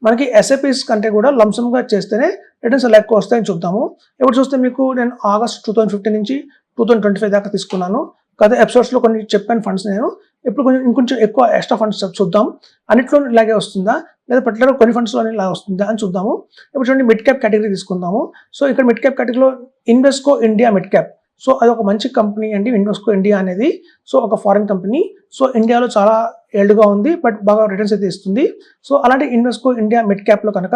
మనకి ఎస్ఐపిస్ కంటే కూడా లంసమ్గా చేస్తేనే రిటర్న్స్ ఎలా ఎక్కువ వస్తాయని చూద్దాము. ఇప్పుడు చూస్తే మీకు నేను ఆగస్ట్ 2015 నుంచి 2025 దాకా తీసుకున్నాను. గత ఎపిసోడ్స్లో కొన్ని చెప్పాను ఫండ్స్ నేను. ఇప్పుడు ఇంకొంచెం ఎక్కువ ఎక్స్ట్రా ఫండ్స్ చూద్దాం. అన్నిట్లో ఇలాగే వస్తుందా లేదా పర్టికులర్ కొన్ని ఫండ్స్లో ఇలా వస్తుందా అని చూద్దాము. ఇప్పుడు చూడండి మిడ్ క్యాప్ కేటగిరీ తీసుకుందాము. సో ఇక్కడ మిడ్ క్యాప్ కేటగిరీలో Invesco India mid cap. So అది ఒక మంచి కంపెనీ అండి. ఇన్వెస్కో ఇండియా అనేది సో ఒక ఫారిన్ కంపెనీ. సో ఇండియాలో చాలా ఏళ్ళుగా ఉంది, బట్ బాగా రిటర్న్స్ అయితే ఇస్తుంది. సో అలాంటి ఇన్వెస్కో ఇండియా మిడ్ క్యాప్లో కనుక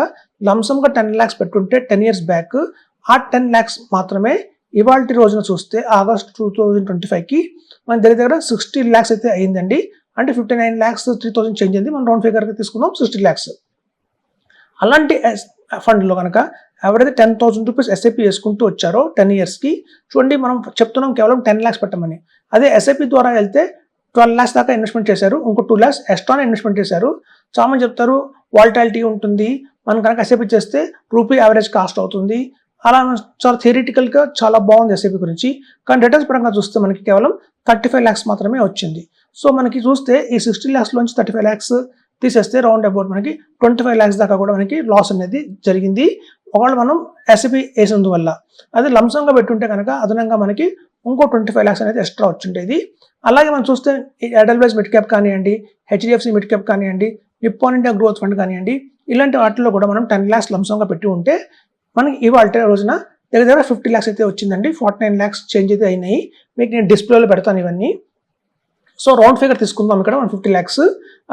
లంసమ్గా 10 lakhs పెట్టుంటే 10 years బ్యాక్ ఆ 10 lakhs మాత్రమే ఇవాళ రోజున చూస్తే ఆగస్ట్ 2025కి మన దగ్గర 60 lakhs అయితే అయ్యిందండి. అంటే 59,03,000 చేంజ్ అయింది. మనం రౌండ్ ఫిగర్గా తీసుకుందాం 60 lakhs. అలాంటి ఫండ్లో కనుక ఎవరైతే 10,000 రూపీస్ ఎస్ఐపి వేసుకుంటూ వచ్చారో 10 yearsకి చూడండి, మనం చెప్తున్నాం కేవలం 10 lakhs పెట్టమని. అదే ఎస్ఐపి ద్వారా వెళ్తే 12 lakhs దాకా ఇన్వెస్ట్మెంట్ చేశారు, ఇంకో 2 lakhs ఎక్స్ట్రానే ఇన్వెస్ట్మెంట్ చేశారు. చాలామంది చెప్తారు వాలటాలిటీ ఉంటుంది, మనం కనుక ఎస్ఐపి చేస్తే రూపీ యావరేజ్ కాస్ట్ అవుతుంది. అలా చాలా థియరిటికల్గా చాలా బాగుంది ఎస్ఐపి గురించి. కానీ రిటర్న్స్ పరంగా చూస్తే మనకి కేవలం 35 lakhs మాత్రమే వచ్చింది. సో మనకి చూస్తే ఈ 60 lakhsలోంచి 35 lakhs తీసేస్తే రౌండ్ అబౌట్ మనకి 25 lakhs దాకా కూడా మనకి లాస్ అనేది జరిగింది. ఒకవేళ మనం ఎస్ఐపి వేసినందువల్ల. అదే లంసంగా పెట్టుంటే కనుక అదనంగా మనకి ఇంకో 25 lakhs అనేది ఎక్స్ట్రా వచ్చిండేది. అలాగే మనం చూస్తే ఎడల్వైజ్ మిడ్ క్యాప్ కానివ్వండి, హెచ్డిఎఫ్సి మిడ్ క్యాప్ కానివ్వండి, నిప్పాన్ ఇండియా గ్రోత్ ఫండ్ కానివ్వండి, ఇలాంటి వాటిల్లో కూడా మనం 10 lakhs లంసంగా పెట్టి ఉంటే మనకి ఇవాళ రోజున దగ్గర 50 lakhs అయితే వచ్చిందండి. 49 lakhs చేంజ్ అయితే అయినాయి. మీకు నేను డిస్ప్లేలో పెడతాను ఇవన్నీ. సో రౌండ్ ఫిగర్ తీసుకుందాం ఇక్కడ 150 lakhs.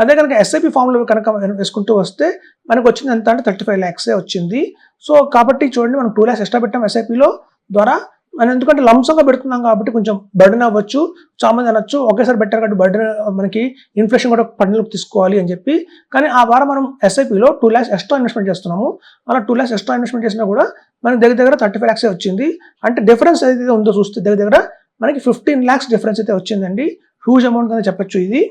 అదే కనుక ఎస్ఐపి ఫామ్లో కనుక వేసుకుంటూ వస్తే మనకు వచ్చింది ఎంత అంటే 35 lakhs వచ్చింది. సో కాబట్టి చూడండి, మనం 2 lakhs ఎక్స్ట్రా పెట్టాం ఎస్ఐపిలో ద్వారా. మనం ఎందుకంటే లంసంగా పెడుతున్నాం కాబట్టి కొంచెం బర్డెన్ అవ్వచ్చు. చాలామంది అనొచ్చు ఒకేసారి బెటర్ కాబట్టి బర్డెన్ మనకి ఇన్ఫ్లేషన్ కూడా పనిలోకి తీసుకోవాలి అని చెప్పి. కానీ ఆ వారం మనం ఎస్ఐపిలో 2 lakhs ఎక్స్ట్రా ఇన్వెస్ట్మెంట్ చేస్తున్నాము. అలా 2 lakhs ఎక్స్ట్రా ఇన్వెస్ట్మెంట్ చేసినా కూడా మనకి దగ్గర 35 lakhs వచ్చింది. అంటే డిఫరెన్స్ ఏదైతే ఉందో చూస్తే దగ్గర మనకి 15 lakhs డిఫరెన్స్ అయితే వచ్చిందండి. హ్యూజ్ అమౌంట్ అని చెప్పొచ్చు ఇది.